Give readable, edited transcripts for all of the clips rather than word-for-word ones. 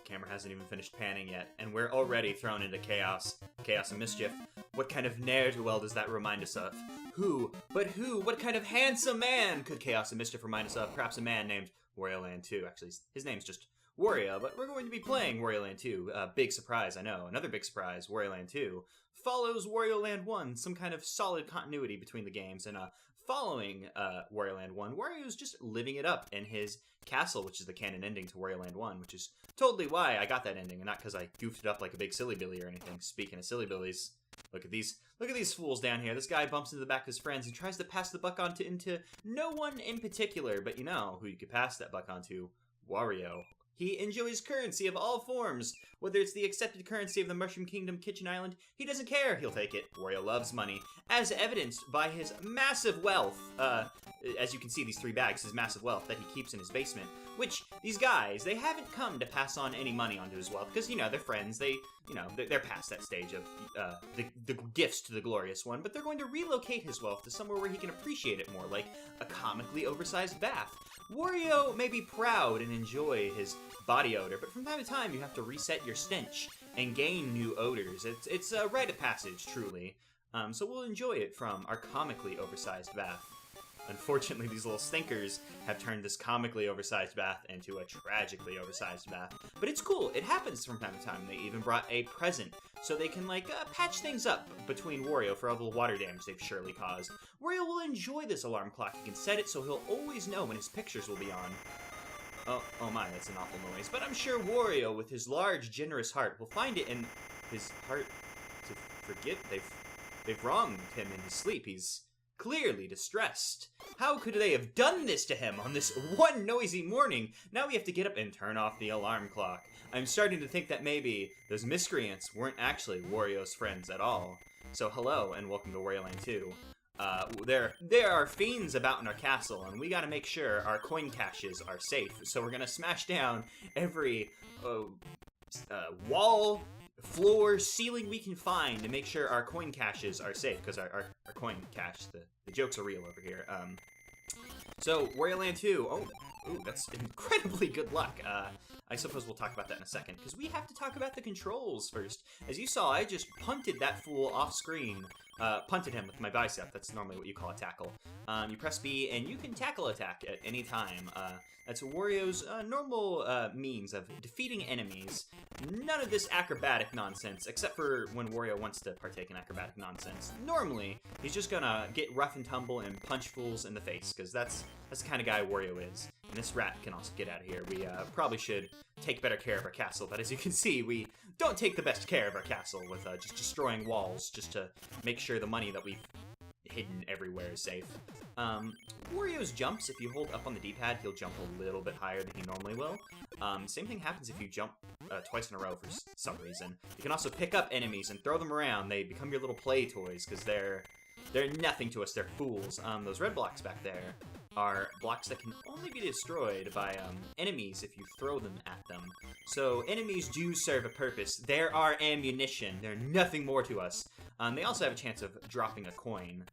camera hasn't even finished panning yet, and we're already thrown into chaos. Chaos and mischief. What kind of ne'er-do-well does that remind us of? Who? But who? What kind of handsome man could Chaos and Mischief remind us of? Perhaps a man named Wario Land 2. Actually, his name's just Wario, but we're going to be playing Wario Land 2. Big surprise, I know. Another big surprise, Wario Land 2 follows Wario Land 1, some kind of solid continuity between the games, and following Wario Land 1, Wario's just living it up in his castle, which is the canon ending to Wario Land 1, which is totally why I got that ending, and not because I goofed it up like a big silly billy or anything. Speaking of silly billies, look at these fools down here. This guy bumps into the back of his friends and tries to pass the buck on into no one in particular, but you know who you could pass that buck on to? Wario. He enjoys currency of all forms. Whether it's the accepted currency of the Mushroom Kingdom Kitchen Island, he doesn't care. He'll take it. Wario loves money, as evidenced by his massive wealth. As you can see, these 3 bags, his massive wealth that he keeps in his basement. Which, these guys, they haven't come to pass on any money onto his wealth, because, you know, they're friends. They're past that stage of the gifts to the glorious one, but they're going to relocate his wealth to somewhere where he can appreciate it more, like a comically oversized bath. Wario may be proud and enjoy his body odor, but from time to time you have to reset your stench and gain new odors. It's a rite of passage, truly. So we'll enjoy it from our comically oversized bath. Unfortunately, these little stinkers have turned this comically oversized bath into a tragically oversized bath. But it's cool. It happens from time to time. They even brought a present so they can, patch things up between Wario for all the water damage they've surely caused. Wario will enjoy this alarm clock. He can set it so he'll always know when his pictures will be on. Oh my, that's an awful noise. But I'm sure Wario, with his large, generous heart, will find it in his heart to forget they've wronged him in his sleep. He's clearly distressed. How could they have done this to him on this one noisy morning? Now we have to get up and turn off the alarm clock. I'm starting to think that maybe those miscreants weren't actually Wario's friends at all. So hello, and welcome to Wario Land 2. There are fiends about in our castle, and we gotta make sure our coin caches are safe. So we're gonna smash down every wall, floor, ceiling we can find to make sure our coin caches are safe, because our coin cache, the jokes are real over here. So, Wario Land 2, ooh, that's incredibly good luck. I suppose we'll talk about that in a second, because we have to talk about the controls first. As you saw, I just punted that fool off screen. Punted him with my bicep. That's normally what you call a tackle. You press B, and you can tackle attack at any time. That's Wario's normal means of defeating enemies. None of this acrobatic nonsense, except for when Wario wants to partake in acrobatic nonsense. Normally, he's just gonna get rough and tumble and punch fools in the face, because that's the kind of guy Wario is. And this rat can also get out of here. We probably should take better care of our castle, but as you can see, we don't take the best care of our castle with just destroying walls just to make sure the money that we've hidden everywhere is safe. Wario's jumps, if you hold up on the D-pad, he'll jump a little bit higher than he normally will. Same thing happens if you jump twice in a row for some reason. You can also pick up enemies and throw them around. They become your little play toys, because they're nothing to us. They're fools. Those red blocks back there are blocks that can only be destroyed by enemies if you throw them at them. So enemies do serve a purpose. They're our ammunition. They're nothing more to us. They also have a chance of dropping a coin,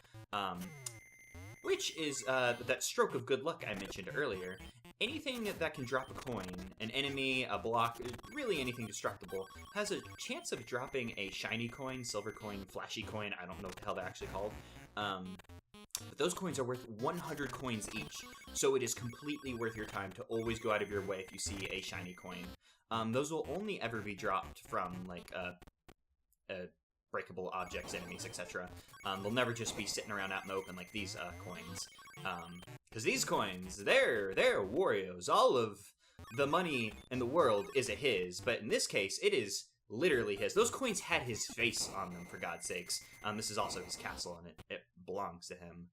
which is that stroke of good luck I mentioned earlier. Anything that can drop a coin, an enemy, a block, really anything destructible, has a chance of dropping a shiny coin, silver coin, flashy coin, I don't know what the hell they're actually called. But those coins are worth 100 coins each, so it is completely worth your time to always go out of your way if you see a shiny coin. Those will only ever be dropped from, breakable objects, enemies, etc. They'll never just be sitting around out in the open like these coins. Because these coins, they're Wario's. All of the money in the world is his, but in this case, it is literally his. Those coins had his face on them, for God's sakes. This is also his castle, and it belongs to him.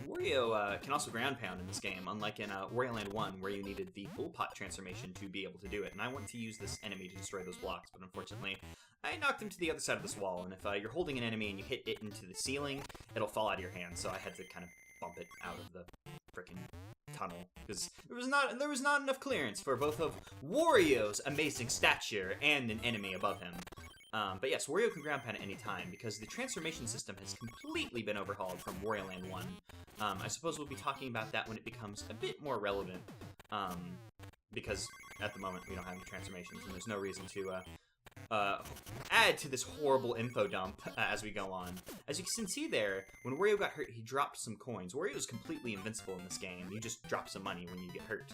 Wario can also ground pound in this game, unlike in Wario Land 1, where you needed the full pot transformation to be able to do it. And I want to use this enemy to destroy those blocks, but unfortunately, I knocked him to the other side of this wall. And if you're holding an enemy and you hit it into the ceiling, it'll fall out of your hand. So I had to kind of bump it out of the frickin' tunnel, because there was not enough clearance for both of Wario's amazing stature and an enemy above him. But yes, Wario can ground pound at any time, because the transformation system has completely been overhauled from Wario Land 1. I suppose we'll be talking about that when it becomes a bit more relevant, because at the moment we don't have any transformations, and there's no reason to add to this horrible info dump as we go on. As you can see there, when Wario got hurt, he dropped some coins. Wario is completely invincible in this game. You just drop some money when you get hurt.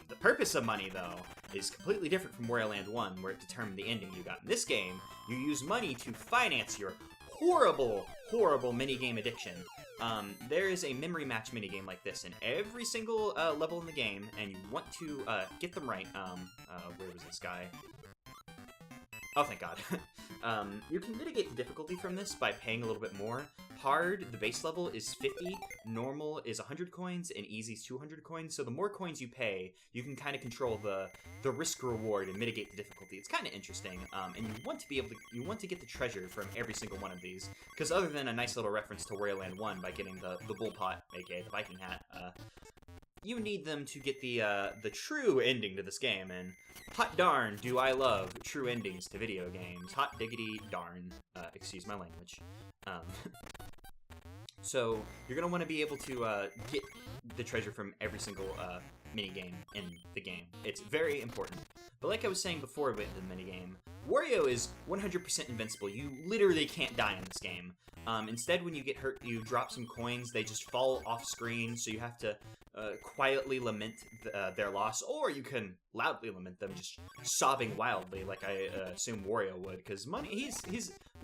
The purpose of money, though, is completely different from Wario Land 1, where it determined the ending you got. In this game, you use money to finance your horrible, horrible minigame addiction. There is a memory match minigame like this in every single level in the game, and you want to get them right. Where was this guy? Oh, thank God. You can mitigate the difficulty from this by paying a little bit more. Hard, the base level, is 50, normal is 100 coins, and easy is 200 coins. So the more coins you pay, you can kind of control the risk-reward and mitigate the difficulty. It's kind of interesting, and you want to be able to, you want to get the treasure from every single one of these, because other than a nice little reference to Wario Land 1 by getting the bull pot, aka the Viking hat, you need them to get the true ending to this game, and hot darn do I love true endings to video games. Hot diggity darn. Excuse my language. So, you're going to want to be able to get the treasure from every single minigame in the game. It's very important. But like I was saying before with the minigame, Wario is 100% invincible. You literally can't die in this game. Instead, when you get hurt, you drop some coins. They just fall off screen, so you have to quietly lament their loss, or you can loudly lament them, just sobbing wildly, like I assume Wario would, because money.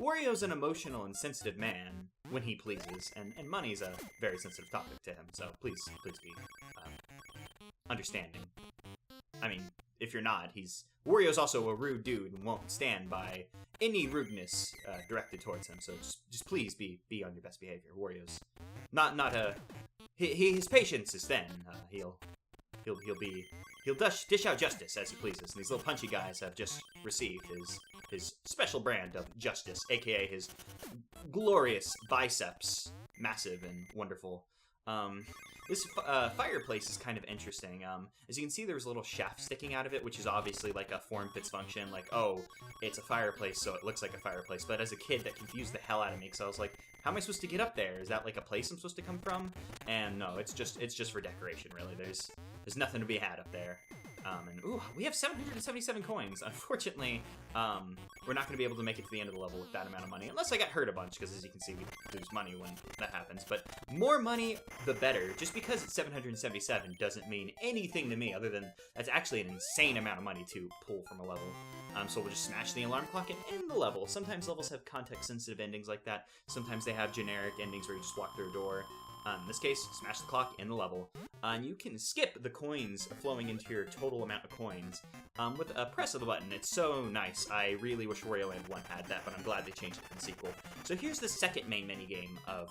Wario's an emotional and sensitive man when he pleases, and money's a very sensitive topic to him. So please be understanding. I mean, if you're not, Wario's also a rude dude and won't stand by any rudeness directed towards him. So just please be on your best behavior. Wario's not a. His patience is thin. He'll dish out justice as he pleases. And these little punchy guys have just received his special brand of justice, aka his glorious biceps, massive and wonderful. This fireplace is kind of interesting. As you can see, there's a little shaft sticking out of it, which is obviously like a form fits function. Like, oh, it's a fireplace, so it looks like a fireplace. But as a kid, that confused the hell out of me, because I was like, how am I supposed to get up there? Is that like a place I'm supposed to come from? And no, it's just for decoration, really. There's nothing to be had up there. And ooh, we have 777 coins. Unfortunately, we're not going to be able to make it to the end of the level with that amount of money, unless I got hurt a bunch, because as you can see, we lose money when that happens. But more money, the better. Just because it's 777 doesn't mean anything to me, other than that's actually an insane amount of money to pull from a level. So we'll just smash the alarm clock and end the level. Sometimes levels have context-sensitive endings like that. Sometimes they have generic endings where you just walk through a door. In this case, smash the clock, end the level. And you can skip the coins flowing into your total amount of coins with a press of the button. It's so nice. I really wish Wario Land 1 had that, but I'm glad they changed it for the sequel. So here's the second main minigame of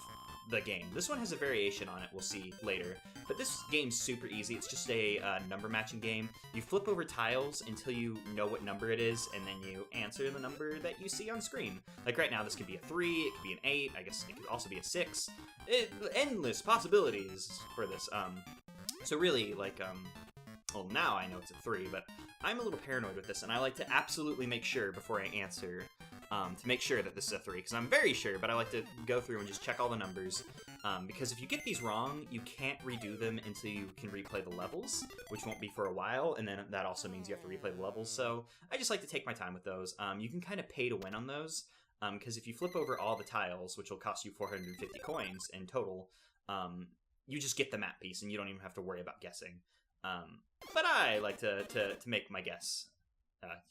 the game. This one has a variation on it, we'll see later. But this game's super easy. It's just a number matching game. You flip over tiles until you know what number it is, and then you answer the number that you see on screen. Like right now, this could be a 3, it could be an 8, I guess it could also be a 6. Endless possibilities for this. So really, like, well, now I know it's a 3, but I'm a little paranoid with this, and I like to absolutely make sure before I answer to make sure that this is a 3, because I'm very sure, but I like to go through and just check all the numbers, because if you get these wrong, you can't redo them until you can replay the levels, which won't be for a while, and then that also means you have to replay the levels, so I just like to take my time with those. You can kind of pay to win on those, because if you flip over all the tiles, which will cost you 450 coins in total, you just get the map piece, and you don't even have to worry about guessing. But I like to make my guess,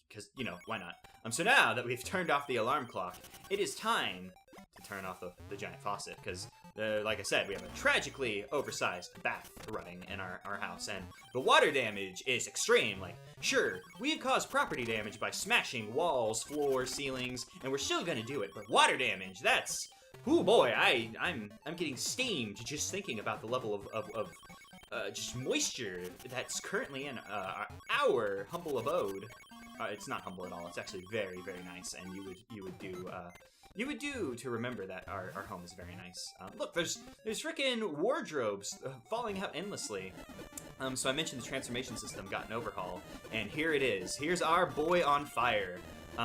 because, you know, why not? So now that we've turned off the alarm clock, it is time to turn off the giant faucet, because, like I said, we have a tragically oversized bath running in our house, and the water damage is extreme. Like, sure, we have caused property damage by smashing walls, floors, ceilings, and we're still gonna do it, but water damage, that's... Ooh, boy, I'm getting steamed just thinking about the level of just moisture that's currently in our humble abode. It's not humble at all. It's actually very, very nice, and you would do to remember that our home is very nice. Look, there's frickin' wardrobes falling out endlessly. So I mentioned the transformation system got an overhaul, and here it is. Here's our boy on fire.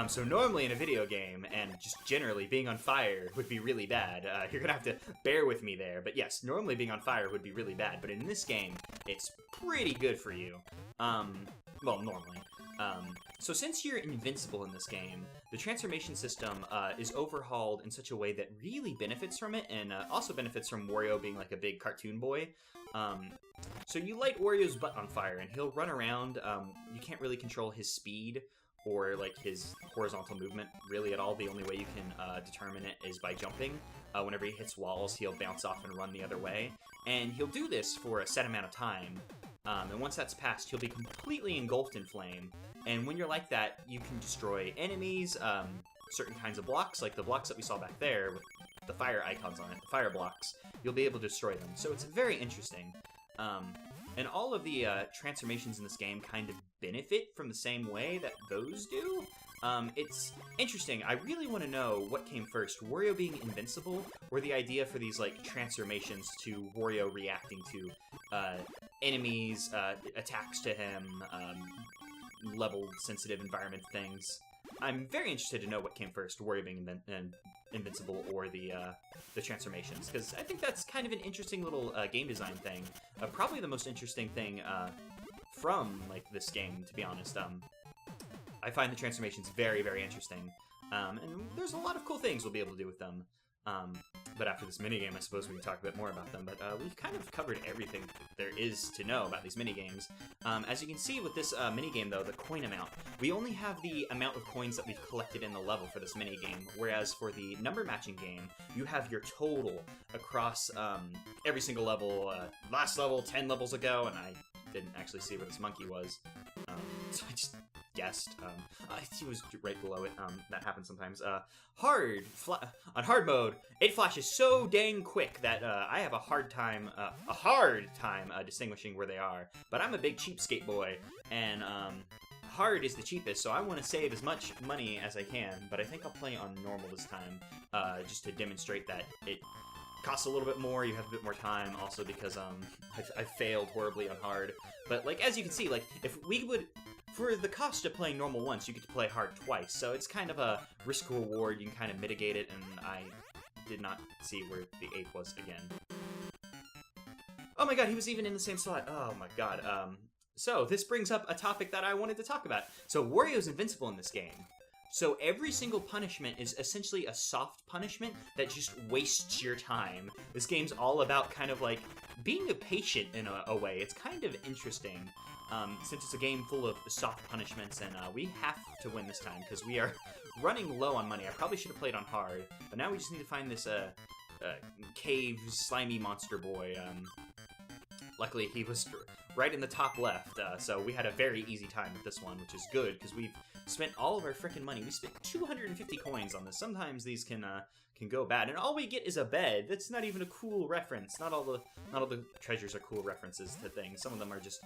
So normally in a video game, and just generally, being on fire would be really bad. You're gonna have to bear with me there. But yes, normally being on fire would be really bad. But in this game, it's pretty good for you. Well, normally. So since you're invincible in this game, the transformation system is overhauled in such a way that really benefits from it, and also benefits from Wario being like a big cartoon boy. So you light Wario's butt on fire, and he'll run around. You can't really control his speed or like his horizontal movement really at all. The only way you can determine it is by jumping. Whenever he hits walls, he'll bounce off and run the other way. And he'll do this for a set amount of time. And once that's passed, he'll be completely engulfed in flame. And when you're like that, you can destroy enemies, certain kinds of blocks, like the blocks that we saw back there with the fire icons on it, the fire blocks. You'll be able to destroy them. So it's very interesting. And all of the transformations in this game kind of benefit from the same way that those do. It's interesting. I really want to know what came first, Wario being invincible, or the idea for these like transformations to Wario reacting to enemies, attacks to him, level sensitive environment things. I'm very interested to know what came first, Wario being invincible or the transformations, because I think that's kind of an interesting little game design thing. Probably the most interesting thing from like this game, to be honest. I find the transformations very, very interesting, and there's a lot of cool things we'll be able to do with them. But after this minigame, I suppose we can talk a bit more about them. But we've kind of covered everything there is to know about these minigames. As you can see with this minigame, though, the coin amount, we only have the amount of coins that we've collected in the level for this minigame, whereas for the number matching game, you have your total across every single level. Last level, 10 levels ago, and I didn't actually see where this monkey was, so I just guessed. He was right below it. That happens sometimes. On hard mode, it flashes so dang quick that I have a hard time distinguishing where they are. But I'm a big cheapskate boy, and hard is the cheapest, so I want to save as much money as I can. But I think I'll play on normal this time, just to demonstrate that it costs a little bit more, you have a bit more time, also because I failed horribly on hard. But like, as you can see, like, if we would, for the cost of playing normal once, you get to play hard twice, so it's kind of a risk-reward. You can kind of mitigate it, and I did not see where the ape was again. Oh my god, he was even in the same slot. Oh my god. So this brings up a topic that I wanted to talk about. So Wario's invincible in this game. So every single punishment is essentially a soft punishment that just wastes your time. This game's all about kind of like being a patient in a way. It's kind of interesting, since it's a game full of soft punishments, and we have to win this time because we are running low on money. I probably should have played on hard, but now we just need to find this cave slimy monster boy. Luckily, he was right in the top left, so we had a very easy time with this one, which is good, because we've spent all of our frickin' money. We spent 250 coins on this. Sometimes these can go bad, and all we get is a bed. That's not even a cool reference. Not all the treasures are cool references to things. Some of them are just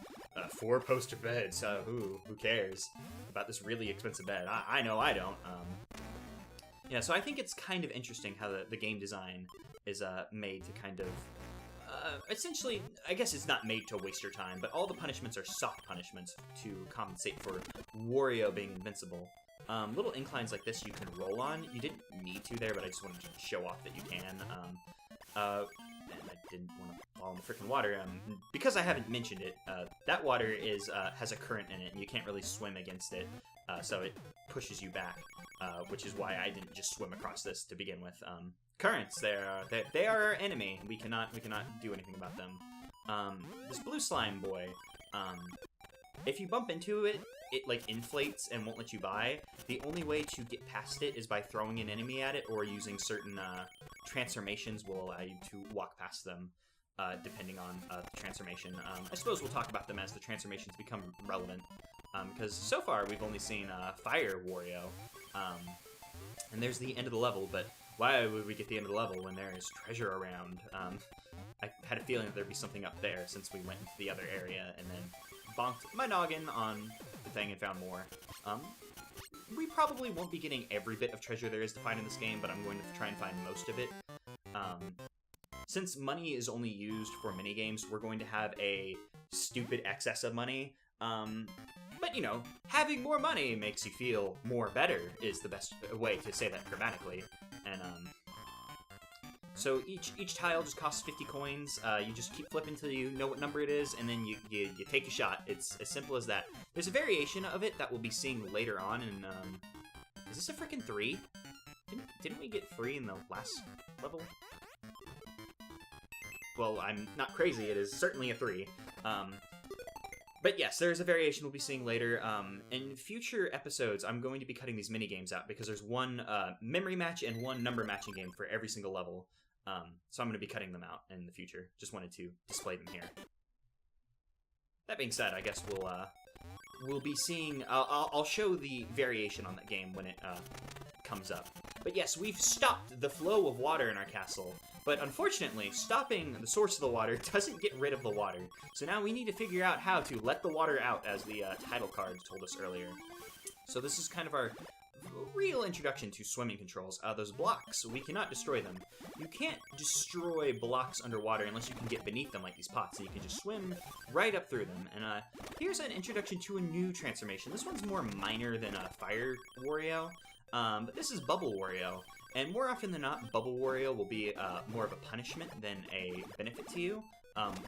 4-poster beds. Who cares about this really expensive bed? I know I don't. Yeah, so I think it's kind of interesting how the game design is made to kind of essentially, I guess it's not made to waste your time, but all the punishments are soft punishments to compensate for Wario being invincible. Little inclines like this you can roll on. You didn't need to there, but I just wanted to show off that you can. And I didn't want to fall in the freaking water. Because I haven't mentioned it, that water has a current in it, and you can't really swim against it, so it pushes you back, which is why I didn't just swim across this to begin with. Currents, they are our enemy. We cannot do anything about them. This blue slime boy, if you bump into it, it like inflates and won't let you by. The only way to get past it is by throwing an enemy at it, or using certain transformations will allow you to walk past them, depending on the transformation. I suppose we'll talk about them as the transformations become relevant, because so far we've only seen Fire Wario, and there's the end of the level, but why would we get the end of the level when there is treasure around? I had a feeling that there'd be something up there, since we went into the other area and then bonked my noggin on the thing and found more. We probably won't be getting every bit of treasure there is to find in this game, but I'm going to try and find most of it. Since money is only used for minigames, we're going to have a stupid excess of money. But, you know, having more money makes you feel more better is the best way to say that grammatically. And, so each tile just costs 50 coins. You just keep flipping until you know what number it is, and then you take a shot. It's as simple as that. There's a variation of it that we'll be seeing later on, and, is this a freaking 3? Didn't we get 3 in the last level? Well, I'm not crazy, it is certainly a 3. But yes, there's a variation we'll be seeing later. In future episodes, I'm going to be cutting these mini-games out because there's one memory match and one number matching game for every single level. So I'm going to be cutting them out in the future. Just wanted to display them here. That being said, I guess we'll be seeing... I'll show the variation on that game when it comes up. But yes, we've stopped the flow of water in our castle. But unfortunately, stopping the source of the water doesn't get rid of the water. So now we need to figure out how to let the water out, as the title card told us earlier. So this is kind of our real introduction to swimming controls. Those blocks, we cannot destroy them. You can't destroy blocks underwater unless you can get beneath them like these pots, and you can just swim right up through them. And here's an introduction to a new transformation. This one's more minor than Fire Wario, but this is Bubble Wario. And more often than not, Bubble Wario will be more of a punishment than a benefit to you,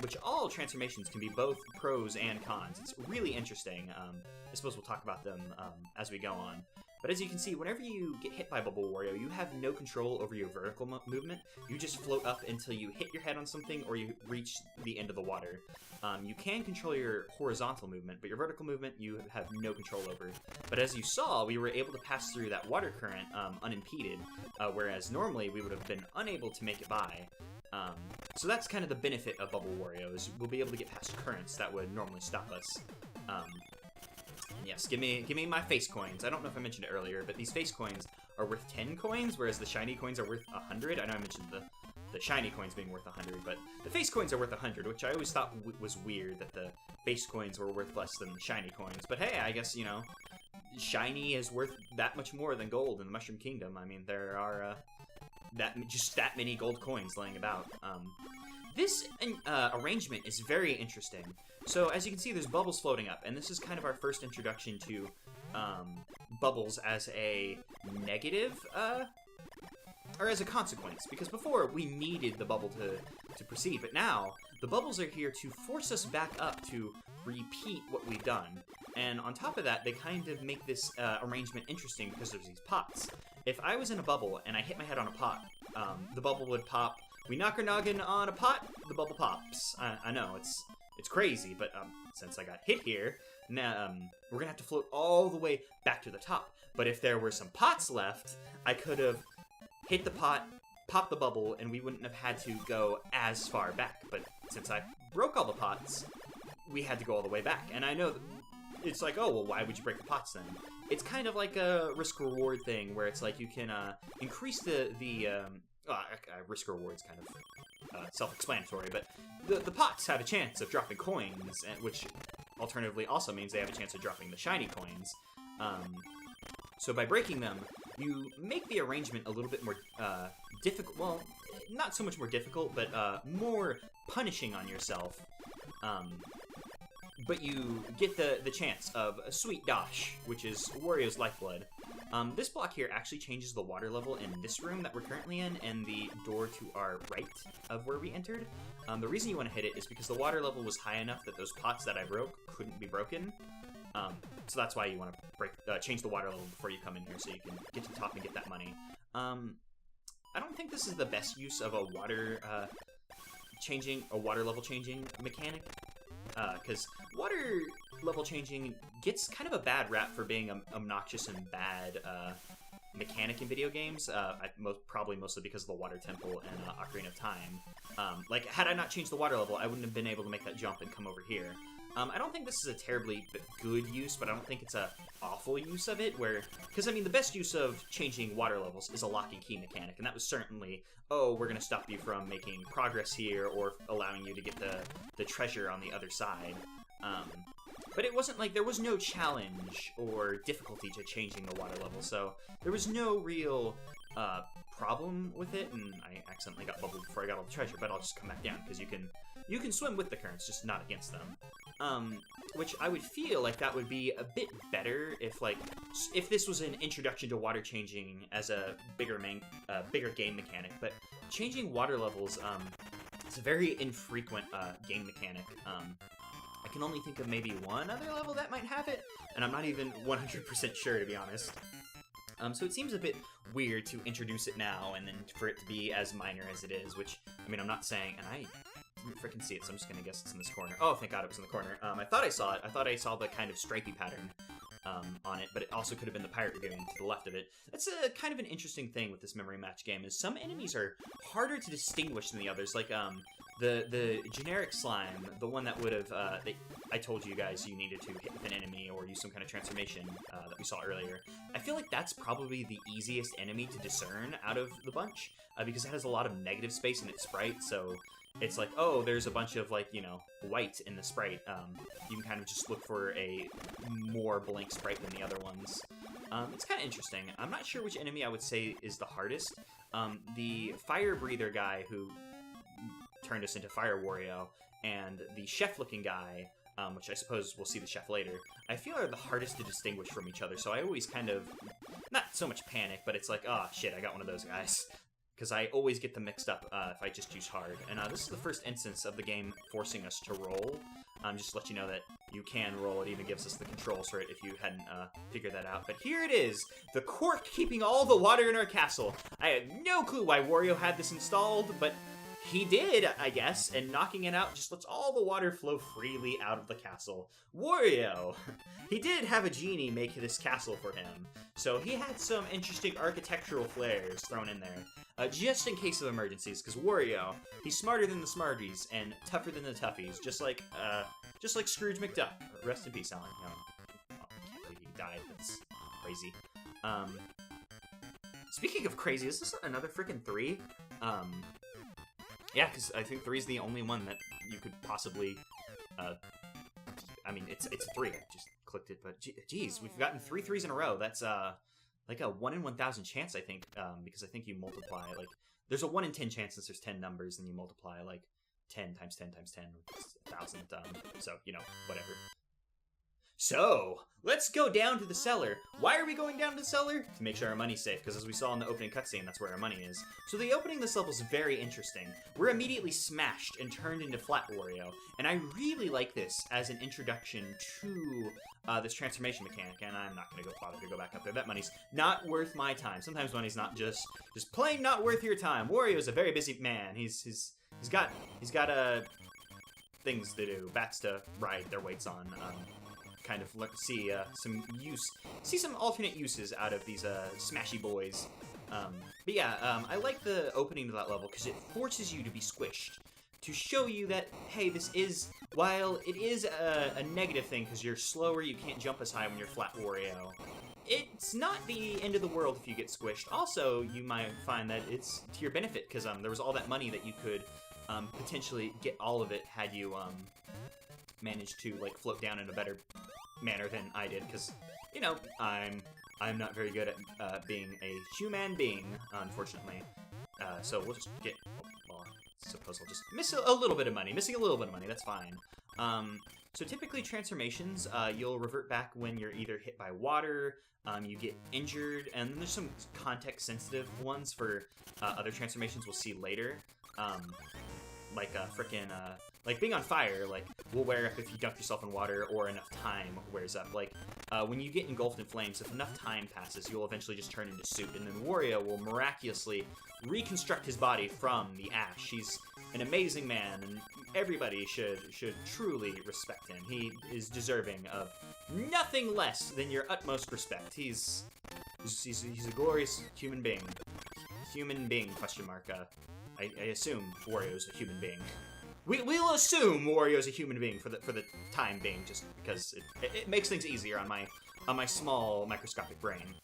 which all transformations can be both pros and cons. It's really interesting. I suppose we'll talk about them as we go on. But as you can see, whenever you get hit by Bubble Wario, you have no control over your vertical movement. You just float up until you hit your head on something or you reach the end of the water. You can control your horizontal movement, but your vertical movement you have no control over. But as you saw, we were able to pass through that water current unimpeded, whereas normally we would have been unable to make it by. So that's kind of the benefit of Bubble Wario, is we'll be able to get past currents that would normally stop us. Yes, give me my face coins. I don't know if I mentioned it earlier, but these face coins are worth 10 coins, whereas the shiny coins are worth 100. I know I mentioned the shiny coins being worth 100, but the face coins are worth 100, which I always thought was weird, that the face coins were worth less than the shiny coins. But hey, I guess, you know, shiny is worth that much more than gold in the Mushroom Kingdom. I mean, there are just that many gold coins laying about. This arrangement is very interesting. So, as you can see, there's bubbles floating up, and this is kind of our first introduction to bubbles as a negative, or as a consequence, because before we needed the bubble to proceed, but now the bubbles are here to force us back up to repeat what we've done. And on top of that, they kind of make this arrangement interesting because there's these pots. If I was in a bubble and I hit my head on a pot, the bubble would pop. We knock our noggin on a pot, the bubble pops. I know, it's crazy, but since I got hit here, now we're gonna have to float all the way back to the top. But if there were some pots left, I could have hit the pot, popped the bubble, and we wouldn't have had to go as far back. But since I broke all the pots, we had to go all the way back. And I know that it's like, oh, well, why would you break the pots then? It's kind of like a risk-reward thing, where it's like you can increase the risk-reward's kind of self-explanatory, but the pots have a chance of dropping coins, which alternatively also means they have a chance of dropping the shiny coins. So by breaking them, you make the arrangement a little bit more difficult. Well, not so much more difficult, but more punishing on yourself. But you get the chance of a Sweet Dosh, which is Wario's lifeblood. This block here actually changes the water level in this room that we're currently in, and the door to our right of where we entered. The reason you want to hit it is because the water level was high enough that those pots that I broke couldn't be broken. So that's why you want to change the water level before you come in here, so you can get to the top and get that money. I don't think this is the best use of a water level changing mechanic. Because water level changing gets kind of a bad rap for being an obnoxious and bad mechanic in video games. Probably mostly because of the Water Temple and Ocarina of Time. Like, had I not changed the water level, I wouldn't have been able to make that jump and come over here. I don't think this is a terribly good use, but I don't think it's a awful use of it, because I mean, the best use of changing water levels is a lock and key mechanic, and that was certainly, oh, we're going to stop you from making progress here, or allowing you to get the treasure on the other side. But it wasn't like, there was no challenge or difficulty to changing the water level, so there was no real problem with it, and I accidentally got bubbled before I got all the treasure, but I'll just come back down, because you can swim with the currents, just not against them. which I would feel like that would be a bit better if, like, if this was an introduction to water changing as a bigger game mechanic. But changing water levels, it's a very infrequent game mechanic. I can only think of maybe one other level that might have it, and I'm not even 100% sure, to be honest. So it seems a bit weird to introduce it now and then for it to be as minor as it is, which, I mean, I'm not saying, and I didn't freaking see it, so I'm just gonna guess it's in this corner. Oh, thank God it was in the corner. I thought I saw it. I thought I saw the kind of stripey pattern on it, but it also could have been the pirate lagoon to the left of it. That's a kind of an interesting thing with this memory match game, is some enemies are harder to distinguish than the others. Like, the generic slime, the one that would have, I told you guys you needed to hit with an enemy or use some kind of transformation that we saw earlier. I feel like that's probably the easiest enemy to discern out of the bunch, because it has a lot of negative space in its sprite, so it's like, oh, there's a bunch of, like, you know, white in the sprite. You can kind of just look for a more blank sprite than the other ones. It's kind of interesting. I'm not sure which enemy I would say is the hardest. The fire breather guy who turned us into Fire Wario, and the chef-looking guy, which I suppose we'll see the chef later, I feel are the hardest to distinguish from each other, so I always kind of, not so much panic, but it's like, oh, shit, I got one of those guys. Because I always get them mixed up if I just use hard. And this is the first instance of the game forcing us to roll. Just to let you know that you can roll. It even gives us the controls for it if you hadn't figured that out. But here it is, the cork keeping all the water in our castle. I had no clue why Wario had this installed, but he did, I guess, and knocking it out just lets all the water flow freely out of the castle. Wario! He did have a genie make this castle for him, so he had some interesting architectural flares thrown in there, just in case of emergencies, because Wario, he's smarter than the smarties and tougher than the toughies, just like Scrooge McDuck. Rest in peace, Alan. No, I can't believe he died. That's crazy. Speaking of crazy, is this another freaking 3? Yeah, because I think 3 is the only one that you could possibly, I mean, it's a 3, I just clicked it, but geez, we've gotten 3 3s in a row. That's, like a 1 in 1,000 chance, I think, because I think you multiply, like, there's a 1 in 10 chance since there's 10 numbers, and you multiply, like, 10 times 10 times 10, which is 1,000, so, you know, whatever. So, let's go down to the cellar. Why are we going down to the cellar? To make sure our money's safe, because as we saw in the opening cutscene, that's where our money is. So the opening of this level is very interesting. We're immediately smashed and turned into Flat Wario, and I really like this as an introduction to this transformation mechanic, and I'm not going to bother to go back up there. That money's not worth my time. Sometimes money's not just plain not worth your time. Wario's a very busy man. He's got things to do, bats to ride their weights on. Kind of see some alternate uses out of these smashy boys. But yeah, I like the opening to that level because it forces you to be squished to show you that, hey, this is, while it is a negative thing because you're slower, you can't jump as high when you're Flat Wario, it's not the end of the world if you get squished. Also, you might find that it's to your benefit because there was all that money that you could potentially get all of it had you managed to, like, float down in a better manner than I did, because, you know, I'm not very good at being a human being, unfortunately. So we'll just get, well, I suppose I'll just miss a little bit of money. Missing a little bit of money, that's fine. So typically transformations, you'll revert back when you're either hit by water, you get injured, and then there's some context-sensitive ones for other transformations we'll see later. Like being on fire, like, will wear up if you dunk yourself in water or enough time wears up. Like, when you get engulfed in flames, if enough time passes, you'll eventually just turn into soup, and then Wario will miraculously reconstruct his body from the ash. He's an amazing man, and everybody should truly respect him. He is deserving of nothing less than your utmost respect. He's a glorious human being. Human being, question mark. I assume Wario's a human being. We'll assume Wario's a human being for the time being, just because it makes things easier on my small microscopic brain.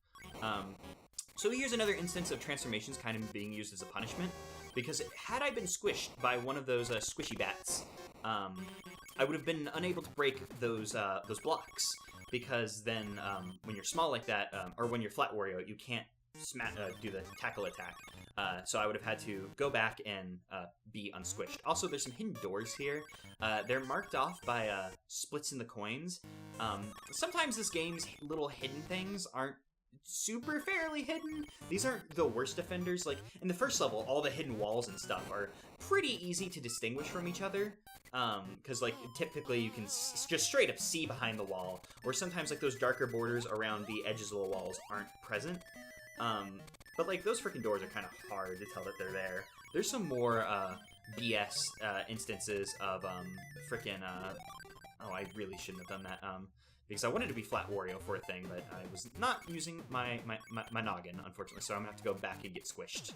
So here's another instance of transformations kind of being used as a punishment, because had I been squished by one of those squishy bats, I would have been unable to break those blocks, because then when you're small like that, or when you're Flat Wario, you can't do the tackle attack. So I would have had to go back and be unsquished. Also, there's some hidden doors here. They're marked off by splits in the coins. Sometimes this game's little hidden things aren't super fairly hidden. These aren't the worst offenders. Like, in the first level, all the hidden walls and stuff are pretty easy to distinguish from each other. Because, like, typically you can just straight up see behind the wall, or sometimes, like, those darker borders around the edges of the walls aren't present. But, like, those freaking doors are kind of hard to tell that they're there. There's some more, BS, instances of, frickin', oh, I really shouldn't have done that, because I wanted to be Flat Wario for a thing, but I was not using my noggin, unfortunately, so I'm gonna have to go back and get squished.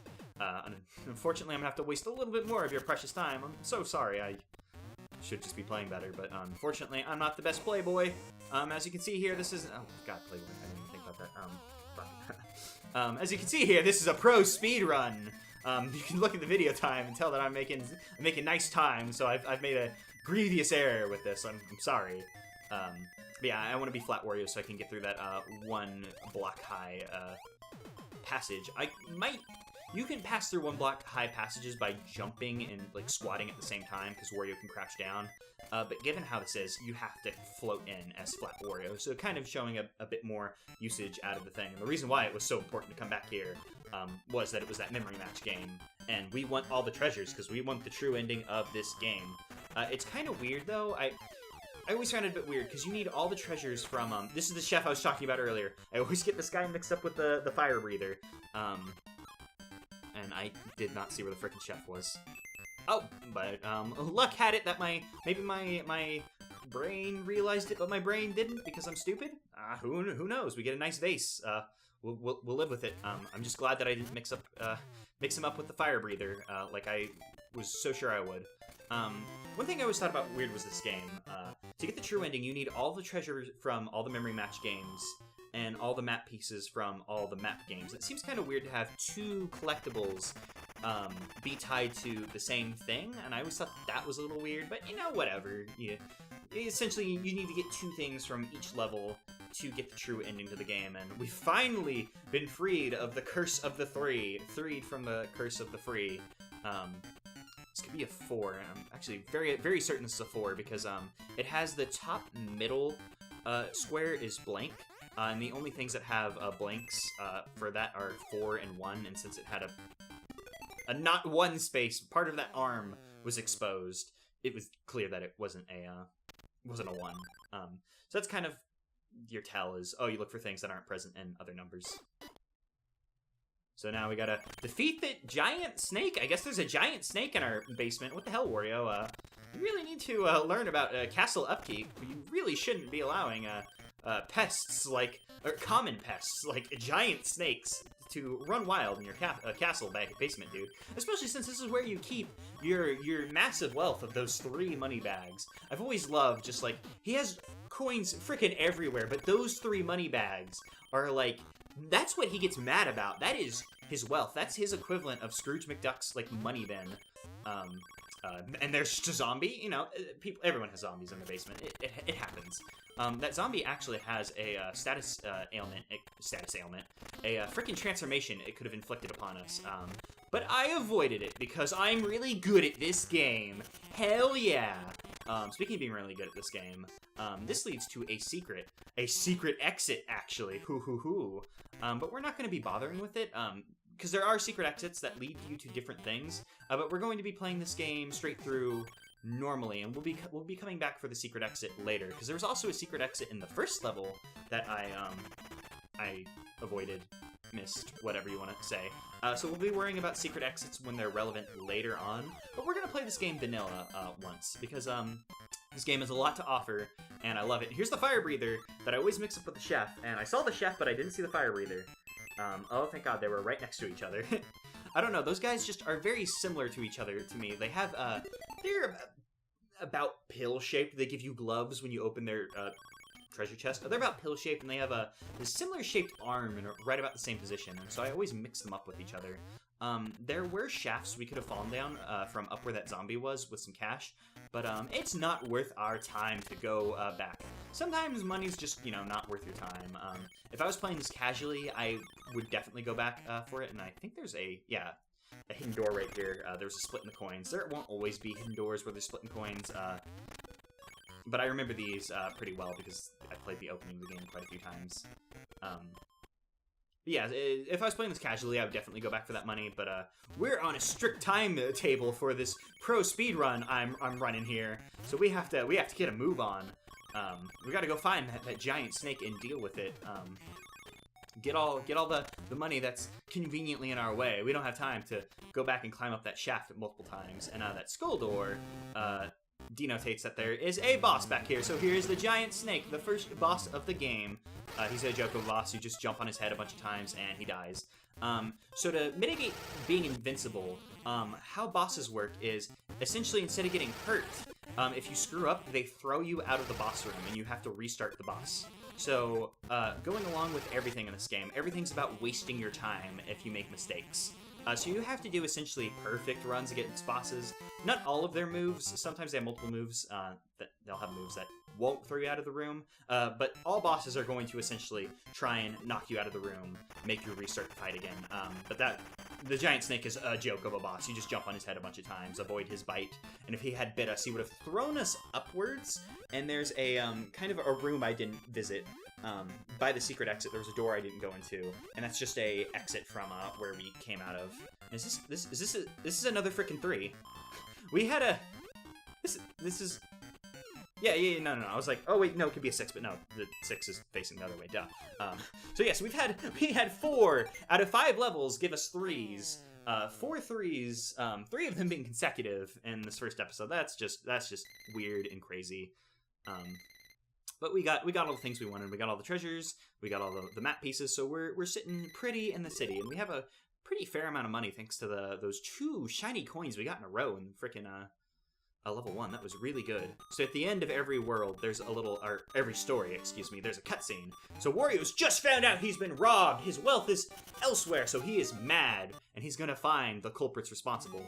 Unfortunately, I'm gonna have to waste a little bit more of your precious time. I'm so sorry, I should just be playing better, but unfortunately, I'm not the best Playboy. As you can see here, this is... Oh, God, Playboy, I didn't even think about that. As you can see here, this is a pro speed run. You can look at the video time and tell that I'm making nice time, so I've made a grievous error with this. I'm sorry. But yeah, I want to be Flat Wario so I can get through that one block high passage. You can pass through one block high passages by jumping and like squatting at the same time because Wario can crouch down. But given how this is, you have to float in as Flat Wario, so kind of showing a bit more usage out of the thing. And the reason why it was so important to come back here was that it was that memory match game, and we want all the treasures because we want the true ending of this game. It's kind of weird though. I always found it a bit weird, because you need all the treasures from, this is the chef I was talking about earlier. I always get this guy mixed up with the fire breather. And I did not see where the frickin' chef was. Oh, but, luck had it that maybe my brain realized it, but my brain didn't because I'm stupid? Who knows? We get a nice vase. We'll live with it. I'm just glad that I didn't mix him up with the fire breather, like I was so sure I would. One thing I always thought about weird was this game. To get the true ending, you need all the treasures from all the memory match games and all the map pieces from all the map games. It seems kind of weird to have two collectibles be tied to the same thing, and I always thought that was a little weird, but you know, whatever. Essentially, you need to get two things from each level to get the true ending to the game, and we've finally been freed of the curse of the three. Freed from the curse of the free. This could be a 4, and I'm actually very, very certain this is a 4, because it has the top middle square is blank, and the only things that have blanks for that are 4 and 1, and since it had a not one space, part of that arm was exposed, it was clear that it wasn't a 1. So that's kind of your tell is, oh, you look for things that aren't present in other numbers. So now we gotta defeat the giant snake. I guess there's a giant snake in our basement. What the hell, Wario? You really need to learn about castle upkeep. You really shouldn't be allowing pests like, or common pests like giant snakes to run wild in your castle basement, dude. Especially since this is where you keep your massive wealth of those 3 money bags. I've always loved just like, he has coins freaking everywhere, but those 3 money bags are like, that's what he gets mad about. That is his wealth. That's his equivalent of Scrooge McDuck's, like, money bin. And there's a zombie, you know, everyone has zombies in the basement. It happens. That zombie actually has a status ailment, a freaking transformation it could have inflicted upon us. But I avoided it because I'm really good at this game. Hell yeah! Speaking of being really good at this game, this leads to a secret exit, actually. But we're not going to be bothering with it, because there are secret exits that lead you to different things. But we're going to be playing this game straight through normally, and we'll be coming back for the secret exit later, because there was also a secret exit in the first level that I avoided, missed, whatever you want to say. So we'll be worrying about secret exits when they're relevant later on, but we're going to play this game vanilla once, because this game has a lot to offer, and I love it. Here's the fire breather that I always mix up with the chef, and I saw the chef, but I didn't see the fire breather. Oh, thank God, they were right next to each other. I don't know, those guys just are very similar to each other to me. They have, they're about pill-shaped. They give you gloves when you open their treasure chest. They're about pill-shaped, and they have a similar shaped arm in right about the same position, and so I always mix them up with each other. There were shafts we could have fallen down from up where that zombie was with some cash, but it's not worth our time to go back. Sometimes money's just, not worth your time. If I was playing this casually, I would definitely go back for it, and I think there's a hidden door right here. There's a split in the coins. There won't always be hidden doors where there's split in coins, but I remember these pretty well because I played the opening of the game quite a few times. Yeah, if I was playing this casually, I would definitely go back for that money, but we're on a strict time table for this pro speed run I'm running here, so we have to get a move on. We gotta go find that giant snake and deal with it. Get all the money that's conveniently in our way. We don't have time to go back and climb up that shaft multiple times, and that skull door denotates that there is a boss back here. So here's the giant snake, the first boss of the game. He's a joke of a boss. You just jump on his head a bunch of times and he dies. So to mitigate being invincible, how bosses work is essentially instead of getting hurt, if you screw up, they throw you out of the boss room and you have to restart the boss. So going along with everything in this game, everything's about wasting your time if you make mistakes. So you have to do essentially perfect runs against bosses. Not all of their moves. Sometimes they have multiple moves. That they'll have moves that won't throw you out of the room. But all bosses are going to essentially try and knock you out of the room, make you restart the fight again. But the giant snake is a joke of a boss. You just jump on his head a bunch of times, avoid his bite, and if he had bit us, he would have thrown us upwards. And there's a kind of a room I didn't visit. By the secret exit, there was a door I didn't go into, and that's just a exit from where we came out of. Is this is another frickin' 3? We had a this is no. I was like, oh wait, no, it could be a 6, but no, the 6 is facing the other way. Duh. So yes, we had 4 out of 5 levels give us 3s. 4 3s, 3 of them being consecutive in this first episode. That's just weird and crazy. But we got all the things we wanted. We got all the treasures. We got all the map pieces. So we're sitting pretty in the city, and we have a pretty fair amount of money thanks to those 2 shiny coins we got in a row in frickin' level 1. That was really good. So at the end of every world, there's every story, excuse me, there's a cutscene. So Wario's just found out he's been robbed. His wealth is elsewhere, so he is mad, and he's gonna find the culprits responsible.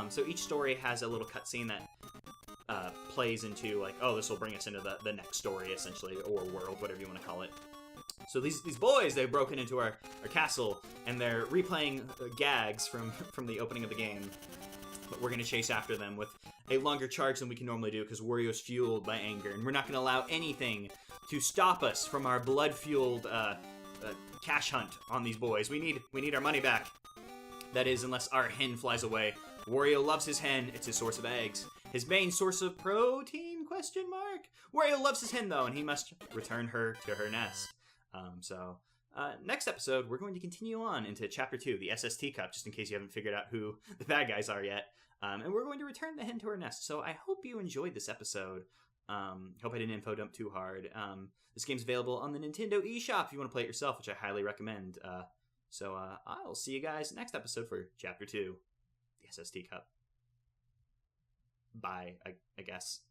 So each story has a little cutscene that plays into, like, oh, this will bring us into the next story, essentially, or world, whatever you want to call it. So these boys, they've broken into our castle, and they're replaying gags from the opening of the game. But we're going to chase after them with a longer charge than we can normally do, because Wario's fueled by anger, and we're not going to allow anything to stop us from our blood-fueled cash hunt on these boys. We need our money back. That is, unless our hen flies away. Wario loves his hen. It's his source of eggs. His main source of protein, ? Wario loves his hen, though, and he must return her to her nest. Next episode, we're going to continue on into Chapter 2, the SST Cup, just in case you haven't figured out who the bad guys are yet. And we're going to return the hen to her nest. So I hope you enjoyed this episode. Hope I didn't info dump too hard. This game's available on the Nintendo eShop if you want to play it yourself, which I highly recommend. I'll see you guys next episode for Chapter 2, the SST Cup. Bye, I guess.